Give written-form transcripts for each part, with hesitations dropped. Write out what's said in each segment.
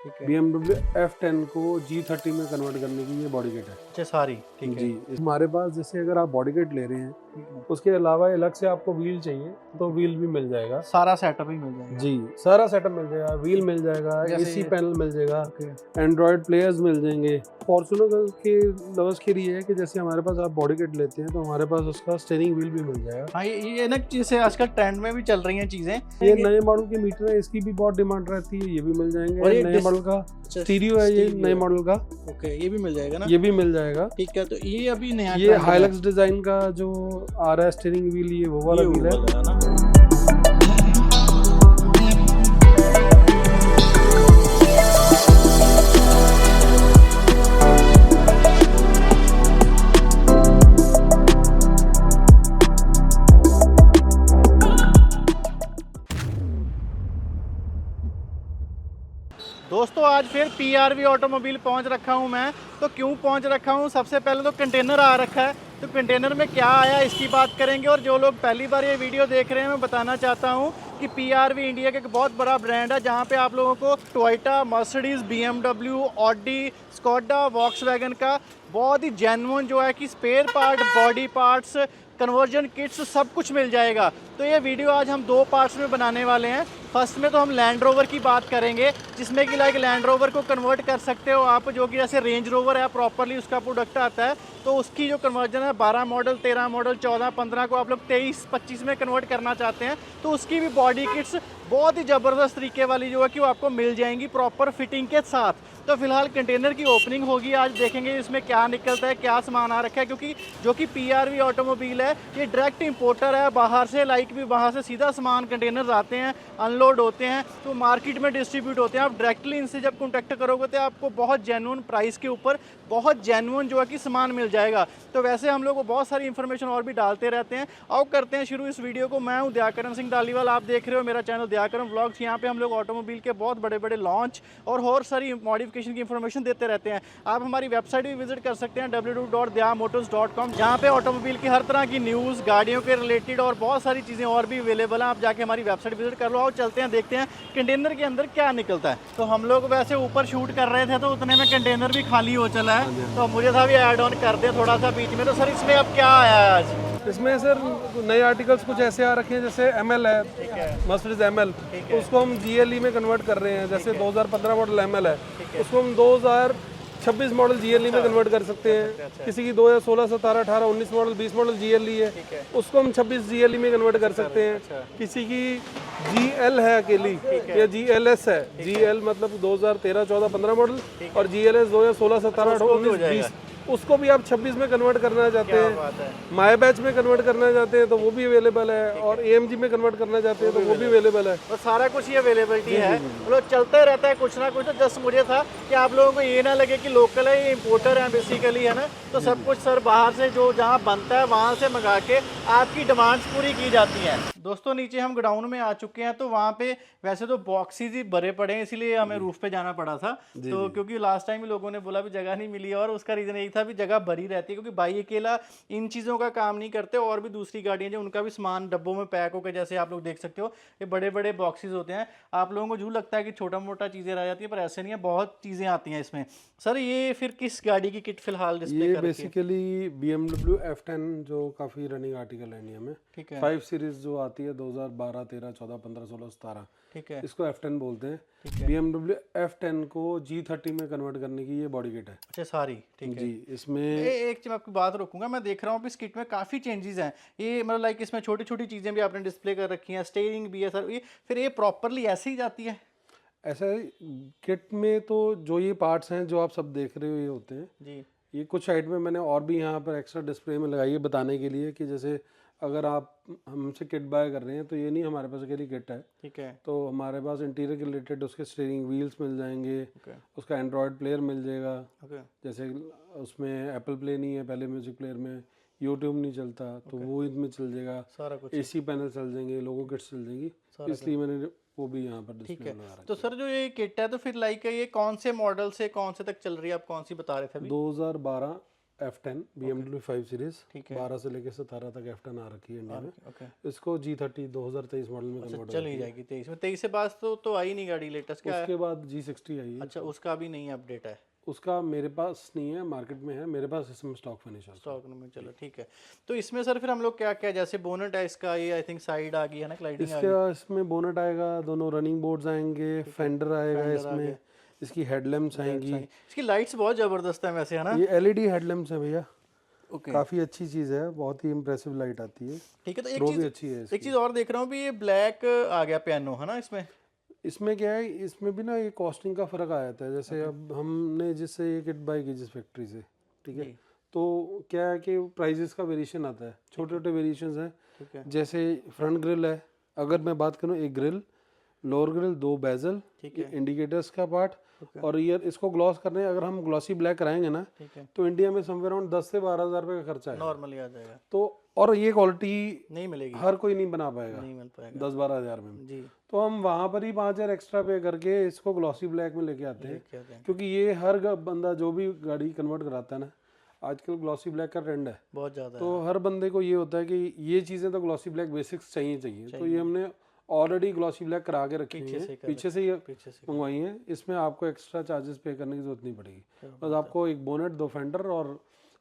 ठीक है। BMW F10 को G30 में कन्वर्ट करने की ये बॉडी किट है अच्छा सारी, ठीक है। जी। हमारे पास जैसे अगर आप बॉडी किट ले रहे हैं, ठीक है। उसके अलावा अलग से आपको व्हील चाहिए तो व्हील भी मिल जाएगा। सारा सेटअप ही मिल जाएगा। जी, सारा सेटअप मिल जाएगा, व्हील मिल जाएगा, जैसे एसी ये- पैनल मिल जाएगा, ओके। एंड्रॉयड प्लेयर्स मिल जाएंगे। फॉर्च्यूनर के लवर्स के लिए है कि जैसे हमारे पास आप बॉडी किट लेते हैं तो हमारे पास उसका स्टीयरिंग व्हील भी मिल जाएगा। हाँ ये ना जैसे आजकल ट्रेंड में भी चल रही हैं चीजें। ये नए मॉडल के मीटर है, इसकी भी बहुत डिमांड रहती है, ये भी मिल और जाएंगे। ये नए मॉडल का अच्छा, स्टीरियो है, ये स्टीरियो नए है। मॉडल का, ओके, ये भी मिल जाएगा ना। ये भी मिल जाएगा। ठीक है, तो ये अभी नया ये trend में हाइलक्स डिजाइन का जो आ रहा है स्टीयरिंग व्हील, ये वो वाला ये व्हील है। वाला है ना। दोस्तों आज फिर PRV ऑटोमोबाइल पहुंच रखा हूं मैं। तो क्यों पहुंच रखा हूं, सबसे पहले तो कंटेनर आ रखा है, तो कंटेनर में क्या आया इसकी बात करेंगे। और जो लोग पहली बार ये वीडियो देख रहे हैं, मैं बताना चाहता हूं कि PRV इंडिया का एक बहुत बड़ा ब्रांड है, जहां पे आप लोगों को Toyota, Mercedes, BMW, Audi, Skoda, Volkswagen का बहुत ही जेन्युइन जो है कि spare part, body parts, conversion kits सब कुछ मिल जाएगा। तो ये वीडियो आज हम दो पार्ट्स में बनाने वाले हैं। फर्स्ट में तो हम लैंड रोवर की बात करेंगे, जिसमें कि लाइक लैंड रोवर को कन्वर्ट कर सकते हो आप, जो कि जैसे रेंज रोवर है प्रॉपरली उसका प्रोडक्ट आता है, तो उसकी जो कन्वर्जन है 12 मॉडल, 13 मॉडल, 14, 15 को आप लोग 23, 25 में कन्वर्ट करना चाहते हैं, तो उसकी भी बॉडी किट्स बहुत ही ज़बरदस्त तरीके वाली जो है कि वो आपको मिल जाएंगी प्रॉपर फिटिंग के साथ। तो फिलहाल कंटेनर की ओपनिंग होगी, आज देखेंगे इसमें क्या निकलता है, क्या सामान आ रखा है, क्योंकि जो कि PRV ऑटोमोबाइल है ये डायरेक्ट इंपोर्टर है बाहर से, लाइक भी बाहर से सीधा सामान कंटेनर आते हैं, अनलोड होते हैं, तो मार्केट में डिस्ट्रीब्यूट होते हैं। आप डायरेक्टली इनसे जब कॉन्टैक्ट करोगे तो आपको बहुत जेन्युइन प्राइस के ऊपर बहुत जेन्युइन जो है कि सामान मिल जाएगा। तो वैसे हम लोग को बहुत सारी इन्फॉर्मेशन और भी डालते रहते हैं। आओ करते हैं शुरू इस वीडियो को। मैं हूं दयाकरण सिंह धालीवाल, आप देख रहे हो मेरा चैनल दयाकरण व्लॉग्स। यहाँ पे हम लोग ऑटोमोबाइल के बहुत बड़े बड़े लॉन्च और सारी मॉडिफिकेशन की इन्फॉर्मेशन देते रहते हैं। आप हमारी वेबसाइट भी विजिट कर सकते हैं www.dyamotors.com, जहाँ पे ऑटोमोबाइल की हर तरह की न्यूज़, गाड़ियों के रिलेटेड और बहुत सारी चीज़ें और भी अवेलेबल हैं। आप जाके हमारी वेबसाइट विजिट कर लो। आओ चलते हैं, देखते हैं कंटेनर के अंदर क्या निकलता है। तो हम लोग वैसे ऊपर शूट कर रहे थे, तो उतने में कंटेनर भी खाली हो चला है, तो मुझे था भी ऐड ऑन कर दे थोड़ा सा बीच में। तो सर इसमें अब क्या आया है आज? इसमें सर नए आर्टिकल्स कुछ ऐसे आ रखे हैं, जैसे ML ठीक है, है। मर्सिडीज ML, ठीक है। उसको हम GLE में कन्वर्ट कर रहे हैं। जैसे 2015 मॉडल ML है, उसको हम 2026 मॉडल GLE में कन्वर्ट कर सकते हैं। किसी की 2016, 17, 18, 19 मॉडल, 20 मॉडल GLE है, उसको हम 26 GLE में कन्वर्ट कर सकते हैं। किसी की GL है अकेली या GLS है, GL मतलब 2013, 14, 15 मॉडल, और GLS 2016, 17, 18, 19, 20, उसको भी आप 26 में कन्वर्ट करना चाहते क्या हैं। बात है। माई बैच में कन्वर्ट करना चाहते हैं तो वो भी अवेलेबल है, और AMG में कन्वर्ट करना चाहते हैं तो वो भी अवेलेबल है। और सारा कुछ ही अवेलेबिलिटी है, मतलब चलते रहता है कुछ ना कुछ। तो जस्ट मुझे था कि आप लोगों को ये ना लगे कि लोकल है, ये इंपोर्टर है बेसिकली, है ना। तो सब कुछ सर बाहर से जो जहाँ बनता है वहाँ से मंगा के आपकी डिमांड्स पूरी की जाती हैं। दोस्तों नीचे हम गोडाउन में आ चुके हैं, तो वहाँ पे वैसे तो बॉक्सेस ही भरे पड़े हैं, इसीलिए हमें रूफ पे जाना पड़ा था। तो क्योंकि लास्ट टाइम ही लोगों ने बोला भी जगह नहीं मिली, और उसका रीज़न यही था भी जगह भरी रहती है, क्योंकि भाई अकेला इन चीज़ों का काम नहीं करते, और भी दूसरी गाड़ियाँ जो उनका भी सामान डब्बों में पैक होकर, जैसे आप लोग देख सकते हो ये बड़े बड़े बॉक्सेस होते हैं। आप लोगों को जरूर लगता है कि छोटा मोटा चीज़ें रह जाती है, पर ऐसे नहीं है, बहुत चीज़ें आती हैं इसमें। सर ये फिर किस गाड़ी की किट फिलहाल डिस्प्ले ये कर रखी है? बेसिकली BMW F10 जो काफ़ी रनिंग आर्टिकल है इंडिया में, ठीक है। 5 सीरीज जो आती है 2012, 13, 14, 15, 16, 17, ठीक है। इसको F10 बोलते हैं। ठीक है। BMW F10 को G30 में कन्वर्ट करने की ये बॉडी किट है अच्छा सारी, ठीक है जी। इसमें एक चीज मैं आपकी बात रोकूंगा, मैं देख रहा हूँ इस किट में काफ़ी चेंजेस हैं। ये मतलब लाइक इसमें छोटी छोटी चीज़ें भी आपने डिस्प्ले कर रखी हैं, स्टीयरिंग भी है सर, ये फिर ये प्रॉपरली ऐसे ही जाती है? ऐसा है, किट में तो जो ये पार्ट्स हैं जो आप सब देख रहे हो ये होते हैं जी। ये कुछ साइड में मैंने और भी यहाँ पर एक्स्ट्रा डिस्प्ले में लगाई है, बताने के लिए कि जैसे अगर आप हमसे किट बाय कर रहे हैं तो ये नहीं हमारे पास अकेली किट है, ठीक है। तो हमारे पास इंटीरियर के रिलेटेड उसके स्टीयरिंग व्हील्स मिल जाएंगे, ओके। उसका एंड्रॉयड प्लेयर मिल जाएगा। ओके। जैसे उसमें एप्पल प्ले नहीं है, पहले म्यूजिक प्लेयर में यूट्यूब नहीं चलता, तो वो इनमें चल जाएगा। सारा कुछ AC पैनल चल जाएंगे, लोगो किट्स चल जाएंगी, इसलिए मैंने वो भी यहाँ पर ठीक डिस्प्ले है। में लगा रखा तो सर जो ये किट है, तो फिर लाइक ये कौन से मॉडल से कौन से तक चल रही है, आप कौन सी बता रहे थे है। अभी? 2012 F10 BMW 5 सीरीज, ठीक है। 12 से लेकर 17 तक F10 आ रखी है इंडिया में। ओके, इसको G30 2023 मॉडल में कन्वर्ट चल ही जाएगी 23 में। 23 से बाद तो आई नहीं गाड़ी, लेटेस्ट क्या है? उसके बाद G60 आई है। अच्छा, उसका भी नहीं अपडेट है? उसका मेरे पास नहीं है, मार्केट में है, मेरे पास इसमें स्टॉक फिनिश है। स्टॉक में, चलो ठीक है। तो इसमें सर फिर हम लोग क्या क्या, जैसे बोनट है इसका, ये आई थिंक साइड आ गई है ना, स्लाइडिंग आ गई। इसमें बोनट आएगा, दोनों रनिंग बोर्ड्स आएंगे, फेंडर आएगा इसमें, इसकी हेडलैम्प्स आएंगी। इसकी लाइट्स बहुत जबरदस्त है वैसे, है ना? ये LED हेडलैम्प्स है भैया। ओके, काफी अच्छी चीज है, बहुत ही इंप्रेसिव लाइट आती है। ठीक है। तो थ्रो भी अच्छी है। एक चीज और देख रहा हूँ भी, ये ब्लैक आ गया पियानो, है ना इसमें? इसमें क्या है, इसमें भी ना ये कॉस्टिंग का फर्क आ जाता है। जैसे अब हमने जिससे ये किट बाई की जिस फैक्ट्री से, ठीक है, तो क्या है कि प्राइजेस का वेरिएशन आता है, छोटे छोटे वेरिएशंस हैं। ठीक है, जैसे फ्रंट ग्रिल है, अगर मैं बात करूँ, एक ग्रिल, लोअर ग्रिल, 2 बेजल, ठीक है, इंडिकेटर्स का पार्ट, और ईयर इसको ग्लॉस करने, अगर हम ग्लॉसी ब्लैक कराएंगे ना, ठीक है, तो इंडिया में समवेयर अराउंड 10 से 12 हज़ार रुपये का खर्चा है। नॉर्मली आ जाएगा तो और ये क्वालिटी नहीं मिलेगी, हर कोई नहीं बना पाएगा, नहीं मिल पाएगा 10-12 हज़ार में। जी। तो हम वहाँ पर ही 5,000 एक्स्ट्रा पे करके इसको ग्लॉसी ब्लैक में लेके आते हैं, क्या दें, क्योंकि ये हर बंदा जो भी गाड़ी कन्वर्ट कराता है ना, आजकल ग्लॉसी ब्लैक का ट्रेंड है, बहुत ज़्यादा है। तो हर बंदे को ये होता है कि ये चीज़ें तो ग्लॉसी ब्लैक बेसिक्स चाहिए। तो ये हमने ऑलरेडी ग्लॉसी ब्लैक करा के रखी हुई है, पीछे से ये मंगवाई है। इसमें आपको एक्स्ट्रा चार्जेस पे करने की जरूरत नहीं पड़ेगी। बस आपको एक बोनेट, 2 फेंडर और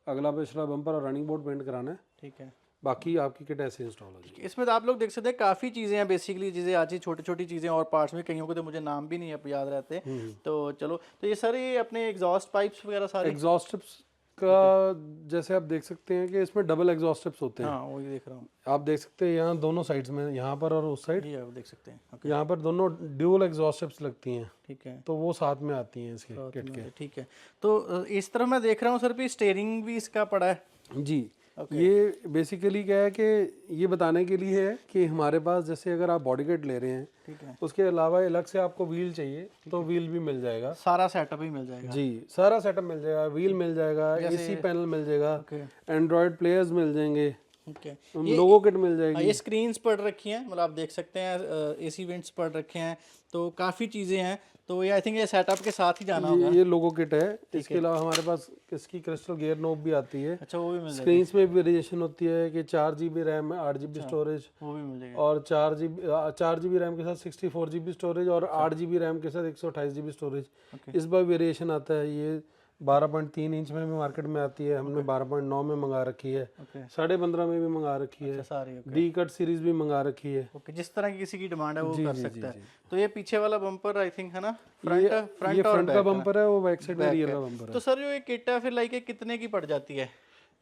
अगला पिछला बम्पर और रनिंग बोर्ड पेंट कराना है, ठीक है। बाकी आपकी किट ऐसे इंस्टॉल हो जाएगी। इसमें तो आप लोग देख सकते हैं काफ़ी चीज़ें हैं, बेसिकली चीज़ें आज ही छोटी छोटी चीज़ें और पार्ट्स में, कईयों को तो मुझे नाम भी नहीं अब याद रहते। तो चलो, तो ये सर ये अपने एग्जॉस्ट पाइप्स वगैरह सारे, एग्जॉस्ट टिप्स का जैसे आप देख सकते हैं कि इसमें डबल एग्जॉस्ट टिप्स होते हैं। हाँ वही देख रहा हूँ, आप देख सकते हैं यहाँ दोनों साइड्स में, यहाँ पर और उस साइड, जी आप देख सकते हैं। ओके, यहाँ पर दोनों ड्यूल एग्जॉस्ट टिप्स लगती हैं, ठीक है, तो वो साथ में आती हैं इसके किट के। ठीक है। तो इस तरह मैं देख रहा हूँ सर भी, स्टेयरिंग भी इसका पड़ा है जी। ये बेसिकली क्या है कि ये बताने के लिए है कि हमारे पास जैसे अगर आप बॉडी किट ले रहे हैं, ठीक है, उसके अलावा अलग से आपको व्हील चाहिए तो व्हील भी मिल जाएगा, सारा सेटअप ही मिल जाएगा। जी सारा सेटअप मिल जाएगा, व्हील मिल जाएगा, AC पैनल मिल जाएगा, एंड्रॉयड प्लेयर्स मिल जाएंगे, ओके, लोगो किट मिल जाएगी। ये स्क्रीन्स पड़ रखी हैं, मतलब आप देख सकते हैं AC वेंट्स पड़ रखे हैं, तो काफ़ी चीज़ें हैं। तो ये आई थिंक ये सेटअप के साथ ही जाना होगा। ये लोगो किट है। इसके अलावा हमारे पास इसकी क्रिस्टल गियर नोब भी आती है। अच्छा, वो भी मिल जाएगा। स्क्रीन्स में भी वेरिएशन होती है कि 4 GB रैम है, 8 GB स्टोरेज, वो भी मिल जाएगा। और 4 GB रैम के साथ 64 GB स्टोरेज, और 8 GB रैम के साथ 128 GB स्टोरेज। इस बार वेरिएशन आता है। ये 12.3 इंच में भी मार्केट में आती है, हमने 12.9 में मंगा रखी है, 15.5 में भी मंगा रखी है, सारी डी कट सीरीज भी मंगा रखी है। ओके, जिस तरह की किसी की डिमांड है वो कर सकता है। तो ये पीछे वाला बम्पर आई थिंक है ना, फ्रंट ये और फ्रंट का बम्पर है, वो बैक साइड में रियर का बम्पर है। तो सर जो ये किट है फिर लाइक कितने की पड़ जाती है?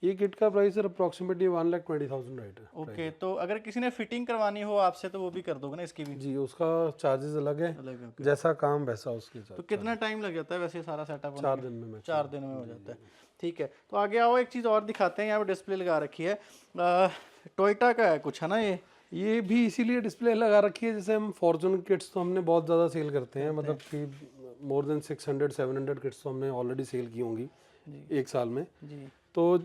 ये किट का प्राइस है अप्रोक्सीमेटली 1,20,000 राइट है। ओके, तो अगर किसी ने फिटिंग करवानी हो आपसे तो वो भी कर दोगे ना इसकी भी? जी, उसका चार्जेस अलग है, अलग है। जैसा काम वैसा उसके चार्ज। तो कितना टाइम लग जाता है वैसे सारा सेटअप? 4 दिन में। 4 दिन में हो जाता है, ठीक है। तो आगे आओ, एक चीज़ और दिखाते हैं, यहाँ पे डिस्प्ले लगा रखी है, टोयोटा का है कुछ, है ना? ये भी इसीलिए डिस्प्ले लगा रखी है, जैसे हम फॉर्च्यून किट्स तो हमने बहुत ज़्यादा सेल करते हैं, मतलब कि मोर देन 600-700 किट्स तो हमने ऑलरेडी सेल की होंगी एक साल में जी। तो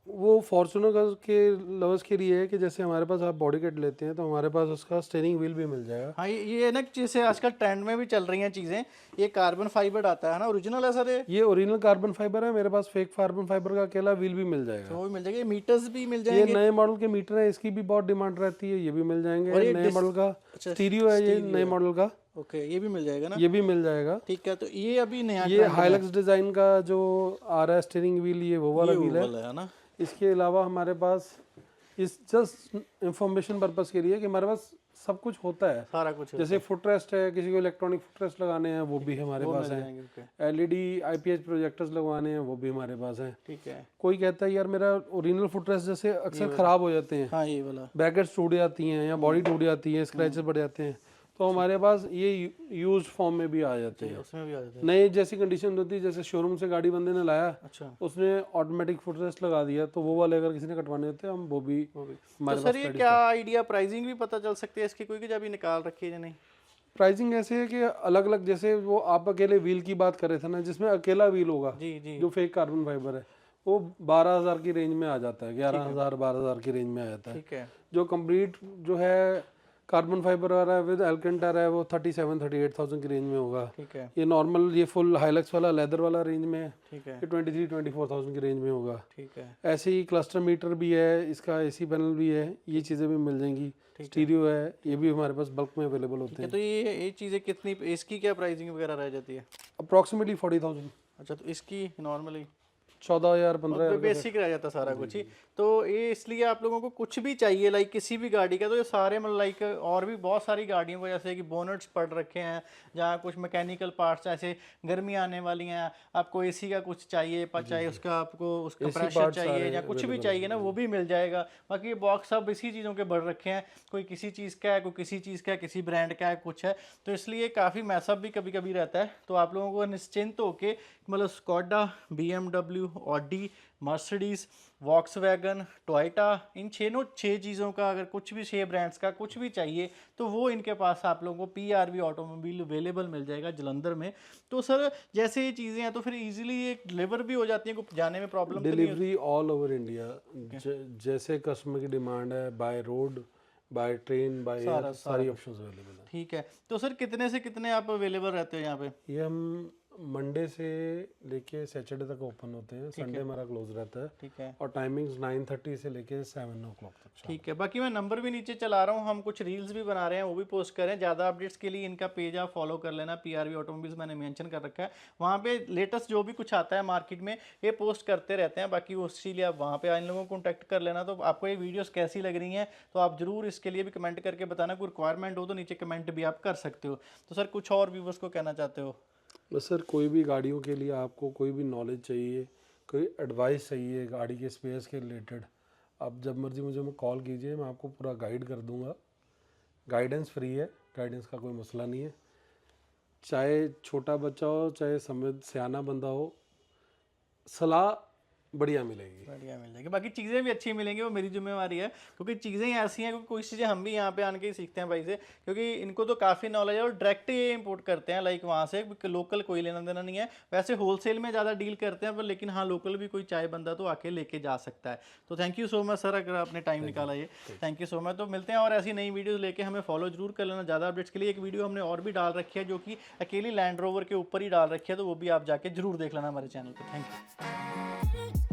वो फॉर्च्यूनर के लवर्स के लिए है कि जैसे हमारे पास आप बॉडी किट लेते हैं तो हमारे पास उसका स्टीयरिंग व्हील भी मिल जाएगा। हाँ, ये ना जैसे आजकल ट्रेंड में भी चल रही हैं चीज़ें, ये कार्बन फाइबर आता है ना, ओरिजिनल है सर? ये ओरिजिनल कार्बन फाइबर है, मेरे पास फेक कार्बन फाइबर का अकेला व्हील भी मिल जाएगा। तो वो भी मिल जाएगा, मीटर्स भी मिल जाएंगे। ये नए मॉडल के मीटर है, इसकी भी बहुत डिमांड रहती है, ये भी मिल जाएंगे। नए मॉडल का स्टीरियो है ये, नए मॉडल का। ओके, ये भी मिल जाएगा ना? ये भी मिल जाएगा, ठीक है। तो ये अभी नया, ये हाइलक्स डिजाइन का जो आ रहा है स्टीयरिंग व्हील, ये वो वाला व्हील है ना। इसके अलावा हमारे पास इस जस्ट इंफॉर्मेशन पर्पस के लिए कि हमारे पास सब कुछ होता है, सारा कुछ, जैसे फुट रेस्ट है, किसी को इलेक्ट्रॉनिक फुट रेस्ट लगाने हैं वो भी हमारे पास है, LED IPS प्रोजेक्टर्स लगवाने हैं वो भी हमारे पास है। ठीक है। कोई कहता है यार मेरा ओरिजिनल फुट रेस्ट जैसे अक्सर खराब हो जाते हैं, हाँ, ये वाला ब्रैकेट्स टूट जाती हैं या बॉडी टूट जाती है, स्क्रैचेस बढ़ जाते हैं, तो हमारे पास ये यूज फॉर्म में भी आ जाते हैं, उसमें भी आ जाते हैं। नई जैसी कंडीशन होती है, जैसे शोरूम से गाड़ी बंदे ने लाया, अच्छा, उसने ऑटोमेटिक फुट रेस्ट लगा दिया, तो वो वाले अगर किसी ने कटवाने होते हैं हम वो भी तो सर ये क्या आइडिया, प्राइसिंग भी पता चल सकती है इसकी कोई, कि जब निकाल रखी है या नहीं? प्राइसिंग ऐसे है कि अलग अलग, जैसे वो आप अकेले व्हील की बात कर रहे थे ना, जिसमें अकेला व्हील होगा जी जी, जो फेक कार्बन फाइबर है, वो 12,000 की रेंज में आ जाता है, 11,000 12,000 की रेंज में आ जाता है। ठीक है। जो कंप्लीट जो है कार्बन फाइबर आ रहा है विद एल्केंटा है, वो 37-38,000 की रेंज में होगा। ठीक है, ये नॉर्मल, ये फुल हाइलक्स वाला लेदर वाला रेंज में है, ठीक है, ये 23-24,000 की रेंज में होगा। ठीक है, ऐसे ही क्लस्टर मीटर भी है, इसका एसी पैनल भी है, ये चीज़ें भी मिल जाएंगी। स्टीरियो है, ये भी हमारे पास बल्क में अवेलेबल होते हैं। तो ये चीज़ें कितनी, इसकी क्या प्राइसिंग वगैरह रह जाती है? अप्रॉक्सीमेटली 40,000, अच्छा, तो इसकी नॉर्मली 14,000 15,000 बेसिक रह जाता सारा कुछ ही। तो ये इसलिए आप लोगों को कुछ भी चाहिए लाइक किसी भी गाड़ी का, तो ये सारे मतलब लाइक और भी बहुत सारी गाड़ियों को जैसे कि बोनट्स पड़ रखे हैं, जहाँ कुछ मैकेनिकल पार्ट्स, ऐसे गर्मी आने वाली हैं, आपको एसी का कुछ चाहिए चाहिए उसका, आपको उसका प्रेशर चाहिए या कुछ भी चाहिए ना, वो भी मिल जाएगा। बाकी ये बॉक्स सब इसी चीज़ों के बढ़ रखे हैं, कोई किसी चीज़ का है, कोई किसी चीज़ का है, किसी ब्रांड का है, कुछ है, तो इसलिए काफ़ी मैसअप भी कभी कभी रहता है। तो आप लोगों को निश्चिंत होके मतलब Skoda, BMW, Audi, Mercedes, Volkswagen, Toyota, इन छह चीज़ों का अगर कुछ भी 6 ब्रांड्स का कुछ भी चाहिए तो वो इनके पास आप लोगों को PRV ऑटोमोबाइल अवेलेबल मिल जाएगा जलंधर में। तो सर जैसे ये चीज़ें हैं तो फिर इजीली ये डिलीवर भी हो जाती हैं, कोई जाने में प्रॉब्लम तो नहीं होती? डिलीवरी ऑल ओवर इंडिया, जैसे कस्टमर की डिमांड है, by road, by train, by air, सारी ऑप्शंस अवेलेबल है। ठीक है, तो सर कितने से कितने आप अवेलेबल रहते हो यहाँ पे? ये हम मंडे से लेके सैटरडे तक ओपन होते हैं, संडे हमारा क्लोज रहता है। ठीक है, और टाइमिंग्स 9:30 से लेके 7 o'clock तक। ठीक है। बाकी मैं नंबर भी नीचे चला रहा हूँ, हम कुछ रील्स भी बना रहे हैं, वो भी पोस्ट करें। ज़्यादा अपडेट्स के लिए इनका पेज आप फॉलो कर लेना, PRV ऑटोमोबाइल्स मैंने मेंशन कर रखा है। वहाँ पे लेटेस्ट जो भी कुछ आता है मार्केट में ये पोस्ट करते रहते हैं। बाकी उसी लिए आप वहाँ पे इन लोगों को कॉन्टैक्ट कर लेना। तो आपको ये वीडियोस कैसी लग रही हैं तो आप जरूर इसके लिए भी कमेंट करके बताना। कोई रिक्वायरमेंट हो तो नीचे कमेंट भी आप कर सकते हो। तो सर कुछ और व्यूवर्स को कहना चाहते हो? बस सर, कोई भी गाड़ियों के लिए आपको कोई भी नॉलेज चाहिए, कोई एडवाइस चाहिए गाड़ी के स्पेयर्स के रिलेटेड, आप जब मर्जी मुझे कॉल कीजिए, मैं आपको पूरा गाइड कर दूंगा। गाइडेंस फ्री है, गाइडेंस का कोई मसला नहीं है। चाहे छोटा बच्चा हो, चाहे समझ सियाना बंदा हो, सलाह बढ़िया मिलेगी। बढ़िया मिल जाएगी। बाकी चीज़ें भी अच्छी मिलेंगी, वो मेरी जिम्मेवारी है, क्योंकि चीज़ें ही ऐसी हैं, क्योंकि कुछ चीज़ें हम भी यहाँ पे आने के ही सीखते हैं भाई से, क्योंकि इनको तो काफ़ी नॉलेज है और डायरेक्ट ये इंपोर्ट करते हैं लाइक वहाँ से, लोकल कोई लेना देना नहीं है। वैसे होलसेल में ज़्यादा डील करते हैं पर लेकिन हाँ, लोकल भी कोई चाय बंदा तो आके लेके जा सकता है। तो thank you so much sir, अगर आपने टाइम निकाला ये, थैंक यू सो मच। तो मिलते हैं और ऐसी नई वीडियोज़ लेके हमें फॉलो जरूर कर लेना ज़्यादा अपडेट्स के लिए। एक वीडियो हमने और भी डाल रखी है जो कि अकेली लैंड रोवर के ऊपर ही डाल रखी है, तो वो भी आप जाके जरूर देख लेना हमारे चैनल पर। Thank you.